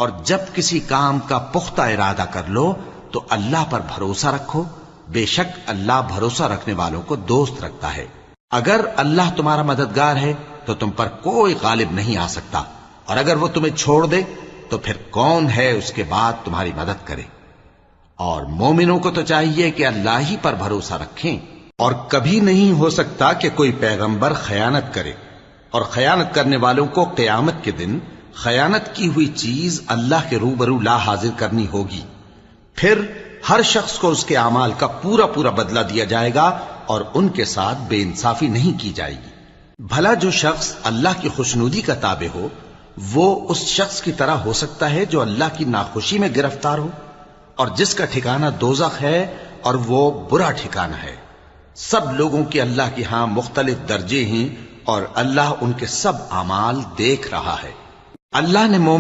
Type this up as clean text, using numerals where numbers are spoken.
और जब किसी काम का पुख्ता इरादा कर लो तो अल्लाह पर भरोसा रखो, बेशक अल्लाह भरोसा रखने वालों को दोस्त रखता है। अगर अल्लाह तुम्हारा मददगार है तो तुम पर कोई गालिब नहीं आ सकता, और अगर वो तुम्हें छोड़ दे तो फिर कौन है उसके बाद तुम्हारी मदद करे। और मोमिनों को तो चाहिए कि अल्लाह ही पर भरोसा रखें, और कभी नहीं हो सकता कि कोई पैगंबर खयानत करे, और खयानत करने वालों को क़यामत के दिन खयानत की हुई चीज अल्लाह के रूबरू ला हाजिर करनी होगी। फिर हर शख्स को उसके अमाल का पूरा पूरा बदला दिया जाएगा और उनके साथ बेइंसाफी नहीं की जाएगी। भला जो शख्स अल्लाह की खुशनुदी का ताबे हो वो उस शख्स की तरह हो सकता है जो अल्लाह की नाखुशी में गिरफ्तार हो, और जिसका ठिकाना दोज़ख है और वो बुरा ठिकाना है। सब लोगों के अल्लाह के यहां मुख्तलिफ दर्जे हैं और अल्लाह उनके सब अमाल देख रहा है। अल्लाह ने मोमिन